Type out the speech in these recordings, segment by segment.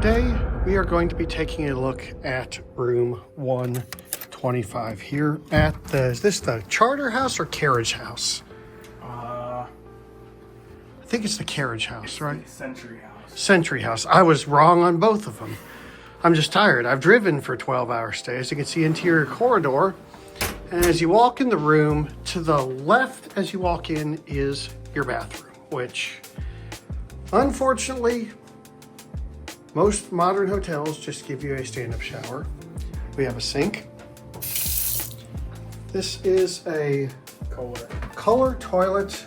Today we are going to be taking a look at room 125 here at is this the Charter House or Carriage House? I think it's the Carriage House, right? Century House. Century House. I was wrong on both of them. I'm just tired. I've driven for 12-hour stays. You can see interior corridor. And as you walk in the room, to the left as you walk in is your bathroom, which unfortunately, most modern hotels just give you a stand-up shower. We have a sink. This is a color toilet.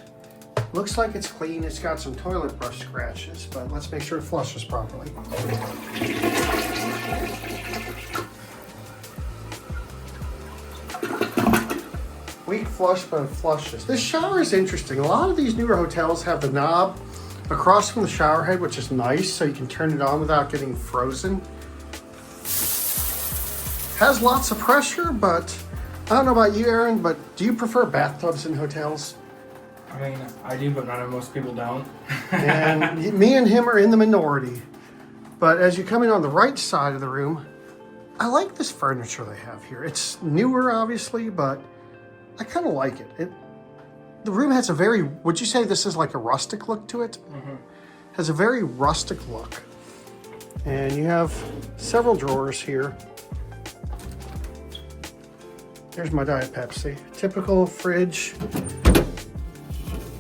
Looks like it's clean. It's got some toilet brush scratches, but let's make sure it flushes properly. Weak flush, but it flushes. This shower is interesting. A lot of these newer hotels have the knob across from the shower head, which is nice, so you can turn it on without getting frozen. Has lots of pressure, but I don't know about you, Aaron, but do you prefer bathtubs in hotels? I mean, I do, but most people don't. And me and him are in the minority. But as you come in on the right side of the room, I like this furniture they have here. It's newer, obviously, but I kind of like it. The room has a very, would you say this is like a rustic look to it? Mm-hmm. Has a very rustic look. And you have several drawers here. There's my Diet Pepsi. Typical fridge.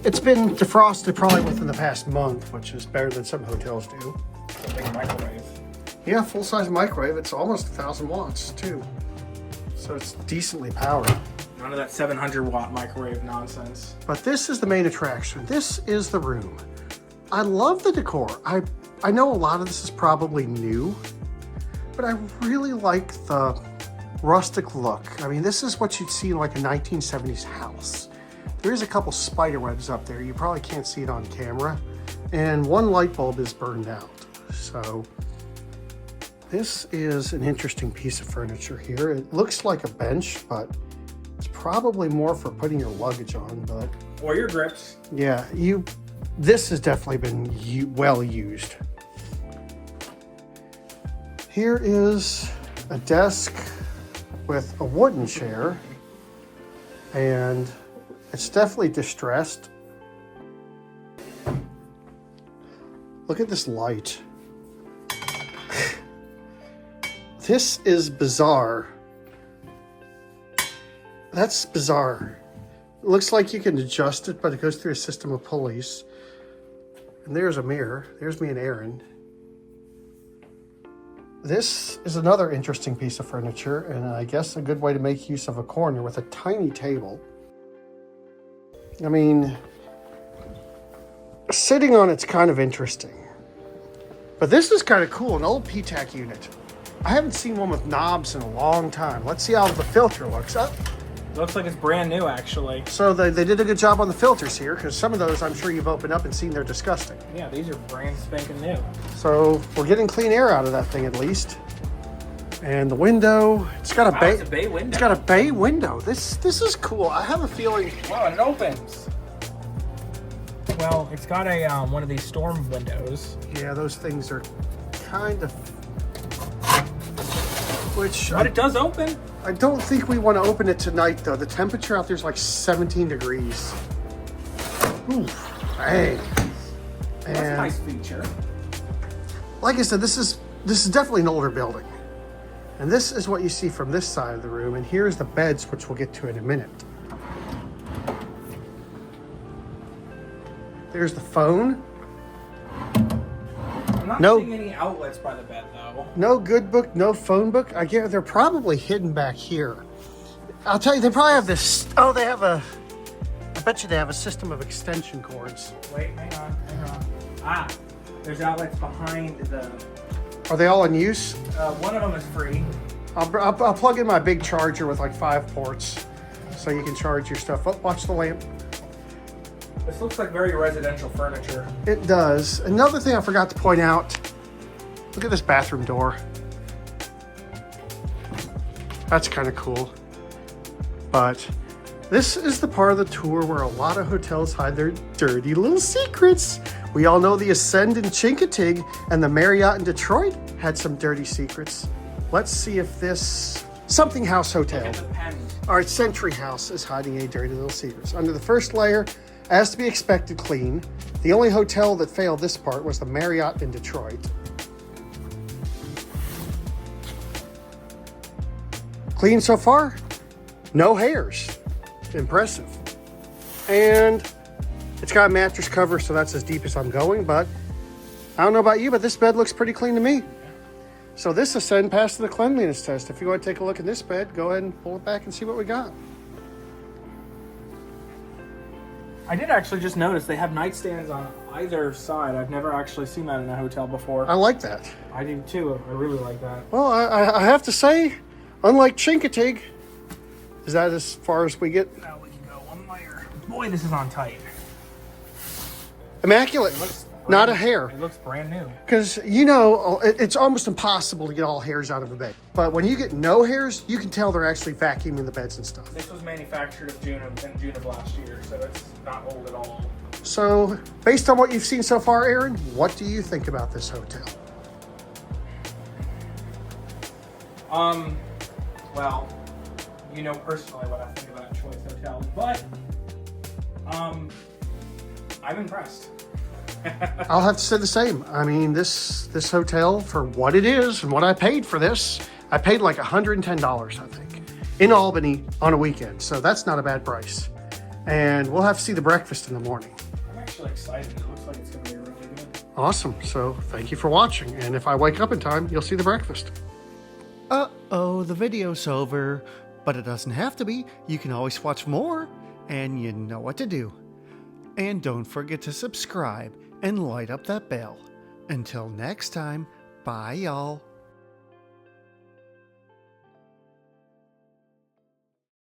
It's been defrosted probably within the past month, which is better than some hotels do. It's a big microwave. Yeah, full-size microwave. It's almost 1,000 watts too. So it's decently powered. None of that 700-watt microwave nonsense. But this is the main attraction. This is the room. I love the decor. I know a lot of this is probably new, but I really like the rustic look. I mean, this is what you'd see in like a 1970s house. There is a couple spider webs up there. You probably can't see it on camera. And one light bulb is burned out. So this is an interesting piece of furniture here. It looks like a bench, but it's probably more for putting your luggage on, but... Or your grips. Yeah, this has definitely been well used. Here is a desk with a wooden chair, and it's definitely distressed. Look at this light. This is bizarre. That's bizarre. It looks like you can adjust it, but it goes through a system of pulleys. And there's a mirror. There's me and Aaron. This is another interesting piece of furniture, and I guess a good way to make use of a corner with a tiny table. I mean, sitting on it's kind of interesting. But this is kind of cool, an old PTAC unit. I haven't seen one with knobs in a long time. Let's see how the filter looks. Looks like it's brand new, actually. So they did a good job on the filters here, because some of those I'm sure you've opened up and seen they're disgusting. Yeah, these are brand spanking new. So we're getting clean air out of that thing at least. And the window, it's got a bay. It's a bay window. It's got a bay window. This is cool. I have a feeling. Wow, and it opens. Well, it's got a one of these storm windows. Yeah, those things are kind of. But it does open. I don't think we want to open it tonight though. The temperature out there is like 17 degrees. Oof, bang. That's a nice feature. Like I said, this is definitely an older building. And this is what you see from this side of the room. And here's the beds, which we'll get to in a minute. There's the phone. I'm not seeing any outlets by the bed, though. No good book, no phone book. I guess they're probably hidden back here. I'll tell you, they probably have this. Oh, they have a. I bet you they have a system of extension cords. Wait, hang on. There's outlets behind the. Are they all in use? One of them is free. I'll plug in my big charger with like 5 ports, so you can charge your stuff. Oh, watch the lamp. This looks like very residential furniture. It does. Another thing I forgot to point out, look at this bathroom door. That's kind of cool. But this is the part of the tour where a lot of hotels hide their dirty little secrets. We all know the Ascend in Chincoteague and the Marriott in Detroit. had some dirty secrets. Let's see if this Something House Hotel. Look at the pens. All right, Century House is hiding a dirty little secrets. Under the first layer, as to be expected, clean. The only hotel that failed this part was the Marriott in Detroit. Clean so far? No hairs. Impressive. And it's got a mattress cover, so that's as deep as I'm going, but I don't know about you, but this bed looks pretty clean to me. So this is send pass to the cleanliness test. If you want to take a look at this bed, go ahead and pull it back and see what we got. I did actually just notice they have nightstands on either side. I've never actually seen that in a hotel before. I like that. I do too. I really like that. Well, I have to say, unlike Chincoteague, is that as far as we get? Now we can go one layer. Boy, this is on tight. Immaculate. Not a hair. It looks brand new. Because, you know, it's almost impossible to get all hairs out of a bed. But when you get no hairs, you can tell they're actually vacuuming the beds and stuff. This was manufactured in June of last year, so it's not old at all. So, based on what you've seen so far, Aaron, what do you think about this hotel? Well, you know personally what I think about Choice Hotels, but I'm impressed. I'll have to say the same. I mean, this hotel, for what it is and what I paid for this, I paid like $110, I think, in Albany on a weekend. So that's not a bad price. And we'll have to see the breakfast in the morning. I'm actually excited. It looks like it's going to be really good. Awesome. So thank you for watching. And if I wake up in time, you'll see the breakfast. Uh-oh, the video's over. But it doesn't have to be. You can always watch more. And you know what to do. And don't forget to subscribe and light up that bell. Until next time, bye y'all.